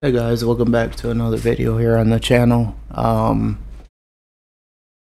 Hey guys, welcome back to another video here on the channel. We're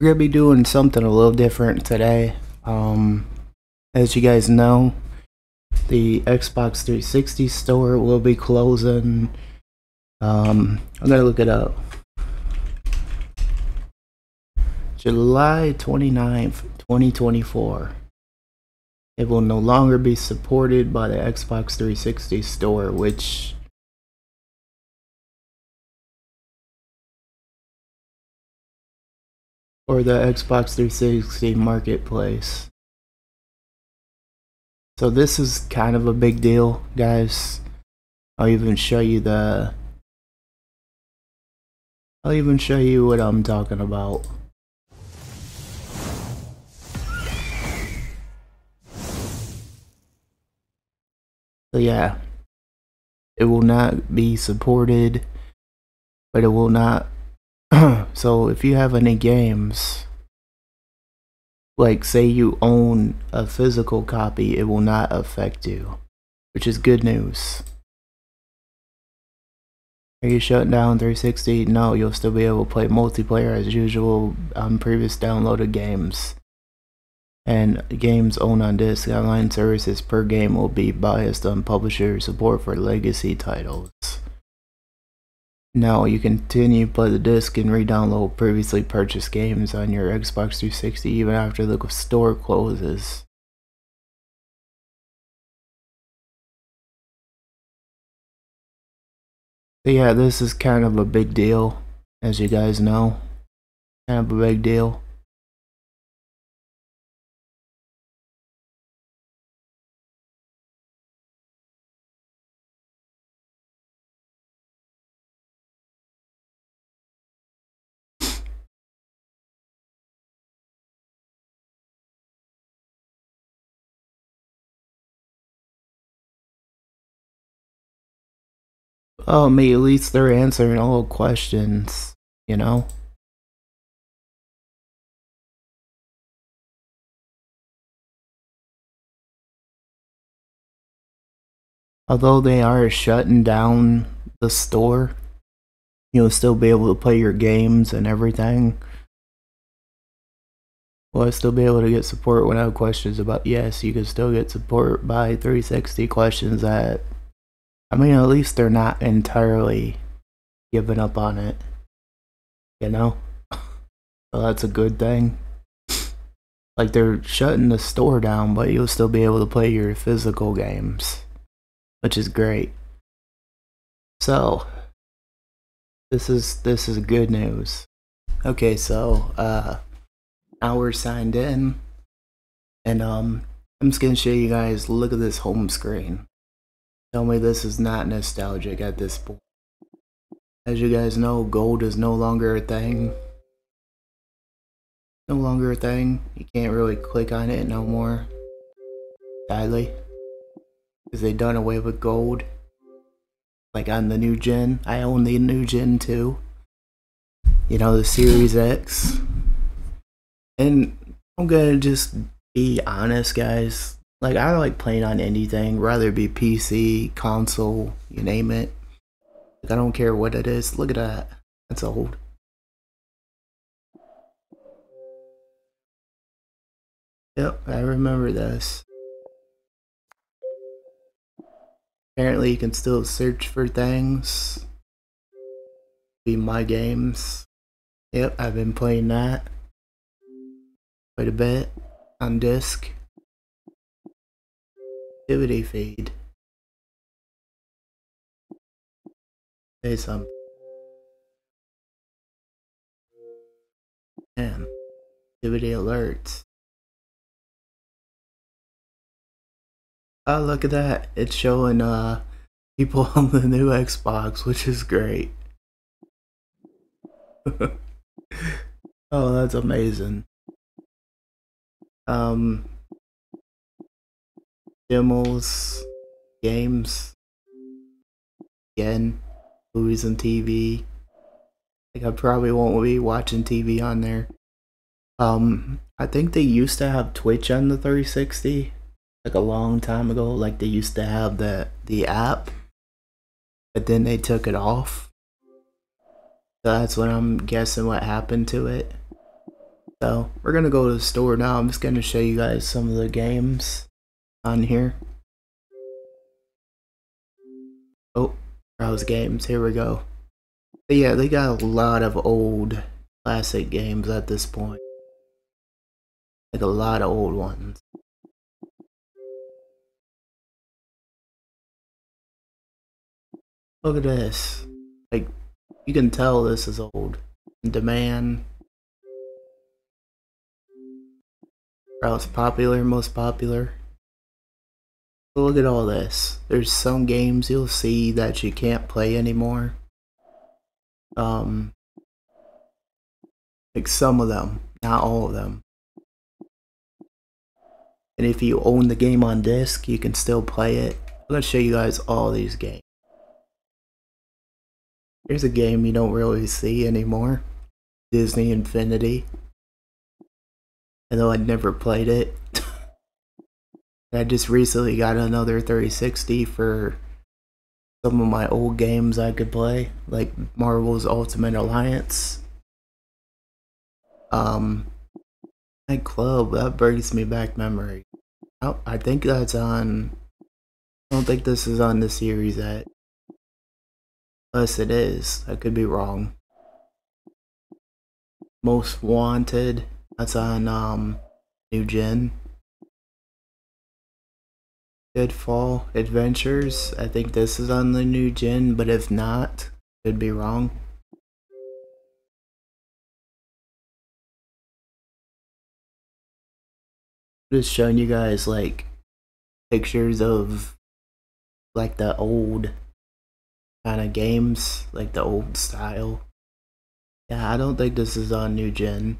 gonna be doing something a little different today. As you guys know, the Xbox 360 store will be closing. I'm gonna look it up. July 29th, 2024. It will no longer be supported by the Xbox 360 store, which or the Xbox 360 marketplace. So this is kind of a big deal, guys. I'll even show you what I'm talking about. So yeah, it will not be supported, but it will not. So if you have any games, like say you own a physical copy, it will not affect you, which is good news. Are you shutting down 360? No, you'll still be able to play multiplayer as usual on previous downloaded games. And games owned on disc, online services per game will be biased on publisher support for legacy titles. Now you continue to play the disc and re-download previously purchased games on your Xbox 360 even after the store closes. So yeah, this is kind of a big deal, as you guys know. Kind of a big deal. Oh, me, at least they're answering all questions, you know? Although they are shutting down the store, you'll still be able to play your games and everything. Will I still be able to get support when I have questions about? Yes, you can still get support by 360 questions that, I mean, at least they're not entirely giving up on it, you know? So that's a good thing. Like, they're shutting the store down, but you'll still be able to play your physical games, which is great. So this is good news. Okay, so now we're signed in, and I'm just gonna show you guys. Look at this home screen. Tell me this is not nostalgic at this point. As you guys know, gold is no longer a thing. No longer a thing. You can't really click on it no more. Sadly, because they done away with gold. Like on the new gen. I own the new gen too. You know, the Series X. And I'm gonna just be honest, guys. Like, I like playing on anything, rather it be PC, console, you name it. Like, I don't care what it is. Look at that. That's old. Yep, I remember this. Apparently you can still search for things. Be my games. Yep, I've been playing that quite a bit on disc. Activity feed. Say something. Damn. Activity alerts. Oh, look at that. It's showing people on the new Xbox, which is great. Oh, that's amazing. Demos, games, again, movies and TV. Like, I probably won't be watching TV on there. I think they used to have Twitch on the 360, like a long time ago. Like, they used to have the app, but then they took it off. So that's what I'm guessing what happened to it. So we're gonna go to the store now. I'm just gonna show you guys some of the games on here. Oh, browse games, here we go. But yeah, they got a lot of old classic games at this point. Like a lot of old ones. Look at this. Like, you can tell this is old. Demand. Browse popular, most popular. But look at all this. There's some games you'll see that you can't play anymore. Like some of them, not all of them. And if you own the game on disc, you can still play it. I'm gonna show you guys all these games. Here's a game you don't really see anymore. Disney Infinity. Although I'd never played it. I just recently got another 360 for some of my old games I could play, like Marvel's Ultimate Alliance. Night Club, that brings me back memory. Oh, I think that's on. I don't think this is on the series yet. Unless it is, I could be wrong. Most Wanted, that's on New Gen. Deadfall Adventures, I think this is on the New Gen, but if not, could be wrong. Just showing you guys like pictures of like the old kind of games, like the old style. Yeah, I don't think this is on New Gen.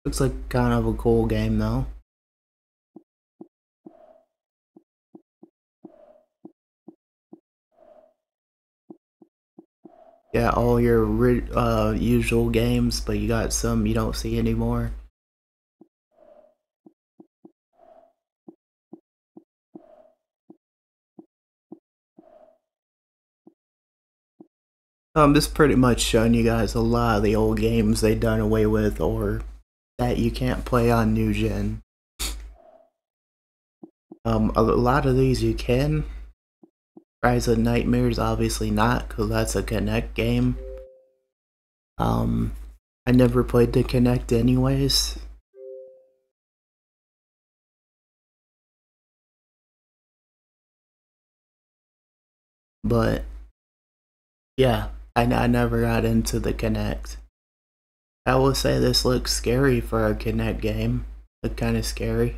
Looks like kind of a cool game though. Yeah, all your usual games, but you got some you don't see anymore. I'm just pretty much showing you guys a lot of the old games they done away with or that you can't play on New Gen. A lot of these you can. Rise of Nightmares, obviously not, because that's a Kinect game. I never played the Kinect anyways. But, yeah, I never got into the Kinect. I will say this looks scary for a Kinect game. Look kind of scary.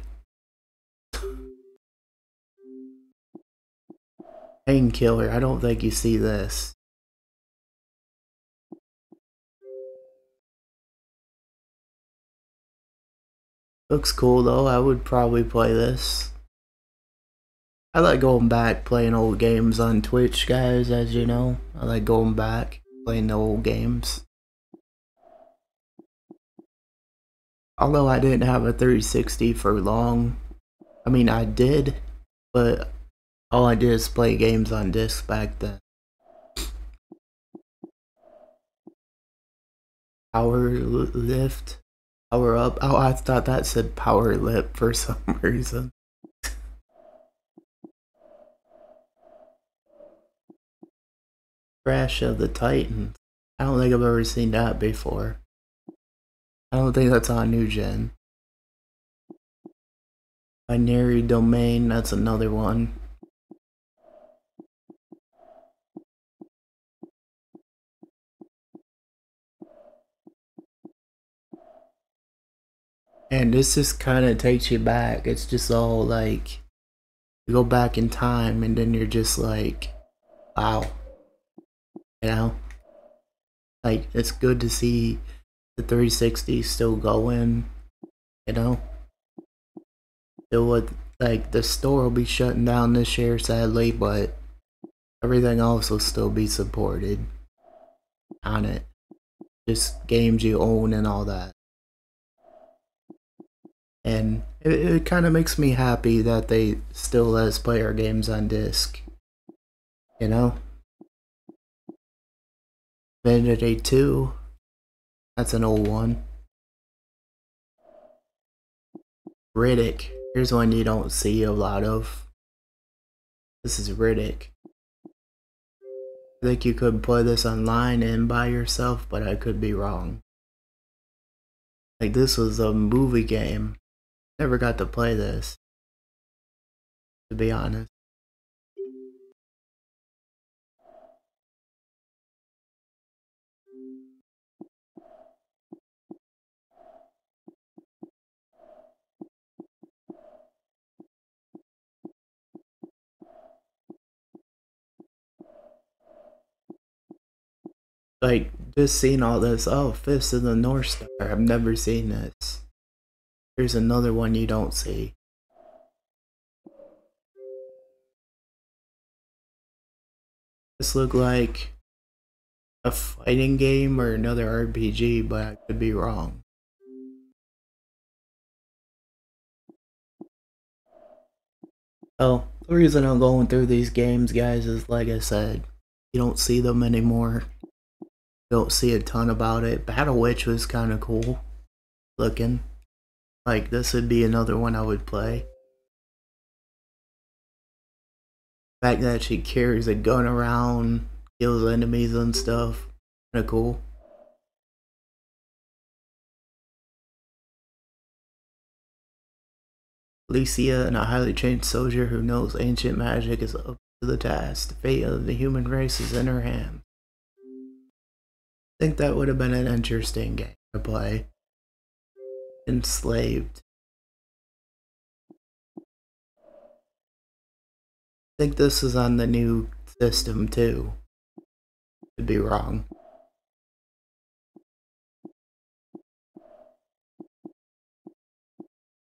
Painkiller, I don't think you see this. Looks cool though, I would probably play this. I like going back playing old games on Twitch, guys, as you know. I like going back, playing the old games. Although I didn't have a 360 for long. I mean, I did, but all I did is play games on disc back then. Power lift, power up. Oh, I thought that said power lip for some reason. Crash of the Titans. I don't think I've ever seen that before. I don't think that's on New Gen. Binary Domain, that's another one. And this just kind of takes you back. It's just all like, you go back in time and then you're just like, wow. You know? Like, it's good to see the 360 still going, you know? Still with, like, the store will be shutting down this year, sadly, but everything else will still be supported on it. Just games you own and all that. And it kind of makes me happy that they still let us play our games on disc. You know? Vanity 2. That's an old one. Riddick. Here's one you don't see a lot of. This is Riddick. I think you could play this online and by yourself, but I could be wrong. Like, this was a movie game. Never got to play this, to be honest. Like, just seeing all this. Oh, Fist of the North Star. I've never seen this. Here's another one you don't see. This looked like a fighting game or another RPG, but I could be wrong. Oh, the reason I'm going through these games, guys, is like I said, you don't see them anymore. You don't see a ton about it. Battle Witch was kind of cool looking. Like, this would be another one I would play. The fact that she carries a gun around, kills enemies and stuff, kinda cool. Alicia, and a highly trained soldier who knows ancient magic, is up to the task. The fate of the human race is in her hands. I think that would have been an interesting game to play. Enslaved. I think this is on the new system too. Could be wrong.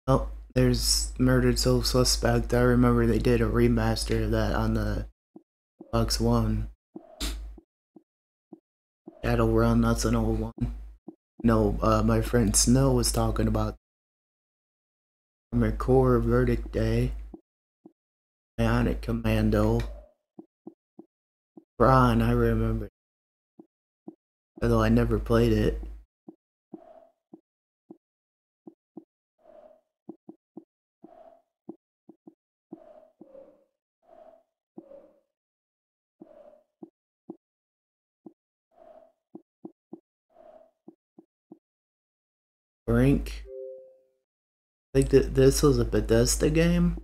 Oh, there's Murdered Soul Suspect. I remember they did a remaster of that on the Xbox One. Shadowrun, that's an old one. No, my friend Snow was talking about Armored Core, Verdict Day, Bionic Commando, Braun, I remember. Although I never played it. Brink. I think that this was a Bethesda game.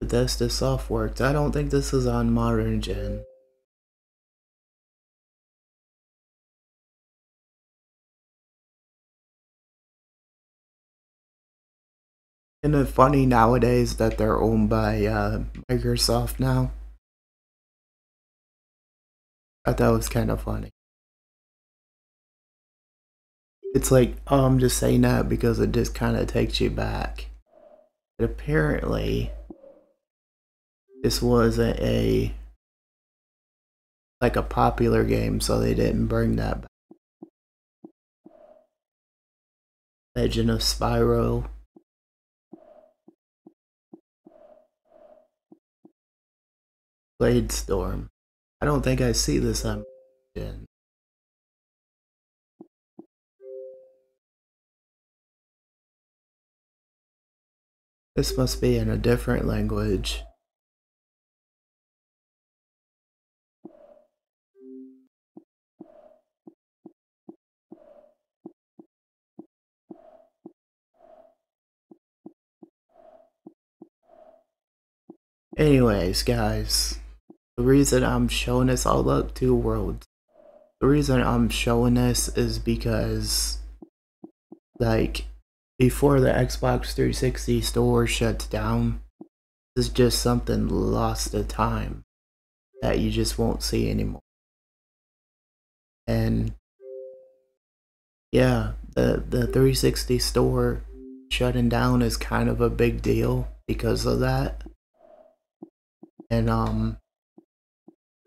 Bethesda Softworks. I don't think this is on modern gen. Isn't it funny nowadays that they're owned by Microsoft now? I thought that was kind of funny. It's like, oh, I'm just saying that because it just kind of takes you back. But apparently, this wasn't like a popular game, so they didn't bring that back. Legend of Spyro. Blade Storm. I don't think I see this on gen. This must be in a different language. Anyways, guys, the reason I'm showing this, all up 2 worlds. The reason I'm showing this is because, like, before the Xbox 360 store shuts down, this is just something lost to time that you just won't see anymore. And yeah, the 360 store shutting down is kind of a big deal because of that. And oh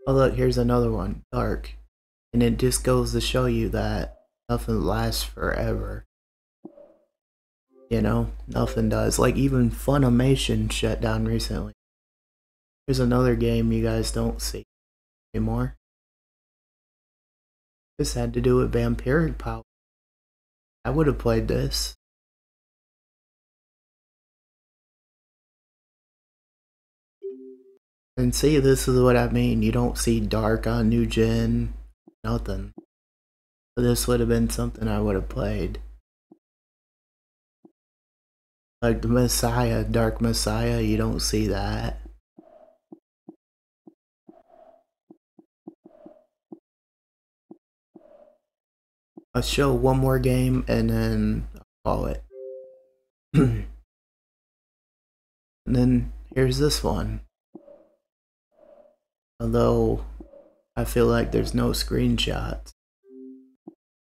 look, here's another one, Dark. And it just goes to show you that nothing lasts forever. You know, nothing does. Like, even Funimation shut down recently. Here's another game you guys don't see anymore. This had to do with vampiric power. I would have played this. And see, this is what I mean. You don't see dark on new gen, nothing. So this would have been something I would have played. Like the Messiah, Dark Messiah, you don't see that. I'll show one more game and then I'll call it. And then here's this one. Although I feel like there's no screenshots.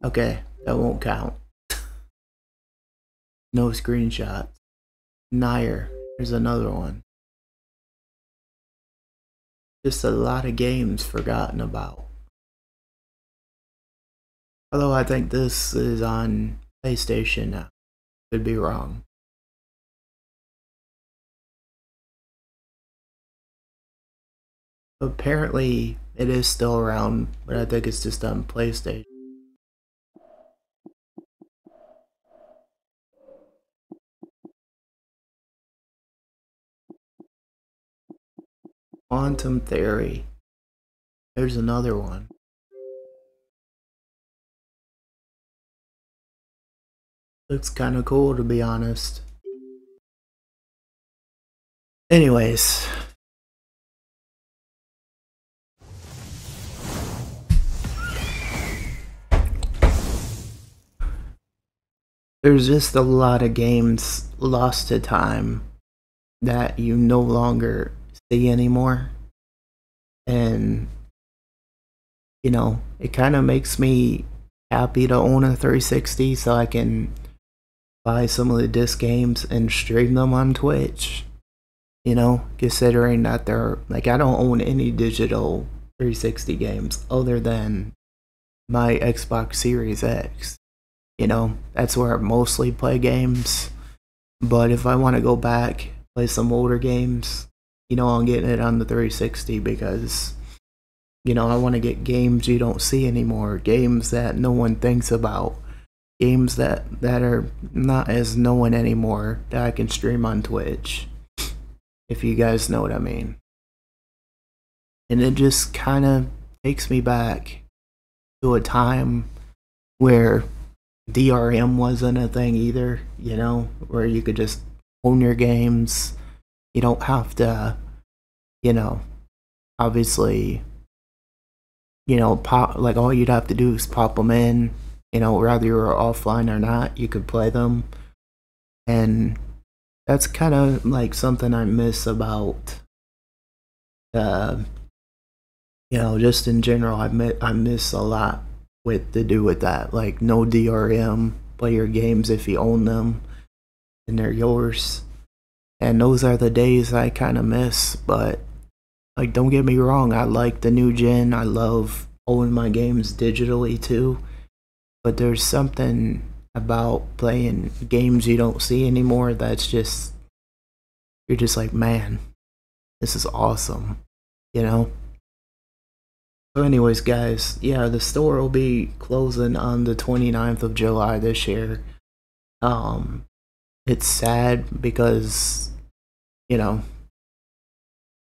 Okay, that won't count. No screenshots. Nair, here's another one. Just a lot of games forgotten about. Although I think this is on PlayStation now. Could be wrong. Apparently it is still around, but I think it's just on PlayStation. Quantum Theory. There's another one. Looks kind of cool, to be honest. Anyways. There's just a lot of games lost to time that you no longer see anymore. And, you know, it kind of makes me happy to own a 360 so I can buy some of the disc games and stream them on Twitch. You know, considering that they're like, I don't own any digital 360 games other than my Xbox Series X. You know, that's where I mostly play games. But if I want to go back, play some older games, you know, I'm getting it on the 360 because, you know, I want to get games you don't see anymore, games that no one thinks about, games that are not as known anymore that I can stream on Twitch, if you guys know what I mean. And it just kind of takes me back to a time where DRM wasn't a thing either, you know, where you could just own your games. You don't have to, you know, obviously, you know, pop, like all you'd have to do is pop them in, you know, whether you were offline or not, you could play them. And that's kind of like something I miss about, you know, just in general, I miss a lot with to do with that, like no DRM, play your games if you own them and they're yours. And those are the days I kind of miss. But like, don't get me wrong, I like the new gen, I love owning my games digitally too, but there's something about playing games you don't see anymore that's just, you're just like, man, this is awesome, you know. So anyways, guys, yeah, the store will be closing on the 29th of July this year. It's sad because, you know,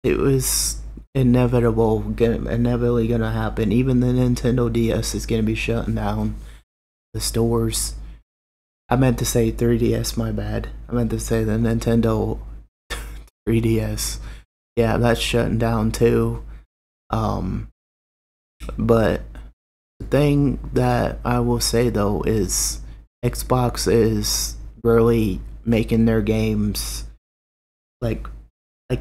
it was inevitably gonna happen. Even the Nintendo DS is gonna be shutting down the stores. I meant to say 3DS, my bad. I meant to say the Nintendo 3DS. Yeah, that's shutting down too. But the thing that I will say though is Xbox is really making their games like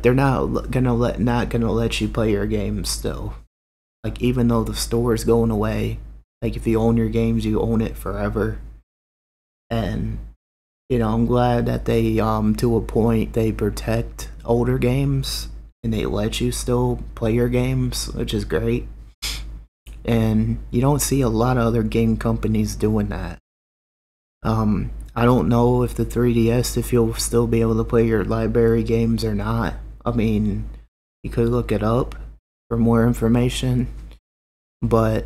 they're not gonna let you play your games still. Like, even though the store is going away, like if you own your games, you own it forever. And you know, I'm glad that they to a point they protect older games and they let you still play your games, which is great. And you don't see a lot of other game companies doing that. I don't know if the 3DS, if you'll still be able to play your library games or not. I mean, You could look it up for more information, but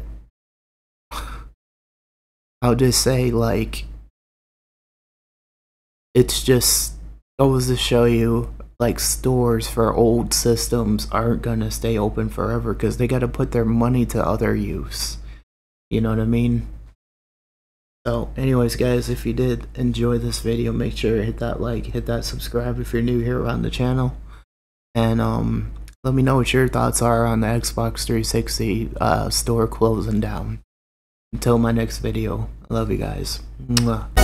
I'll just say, like, it's just goes to show you, like, stores for old systems aren't gonna stay open forever because they gotta put their money to other use. You know what I mean? So anyways, guys, if you did enjoy this video, make sure to hit that like, hit that subscribe if you're new here on the channel, and let me know what your thoughts are on the Xbox 360 store closing down. Until my next video, I love you guys. Mwah.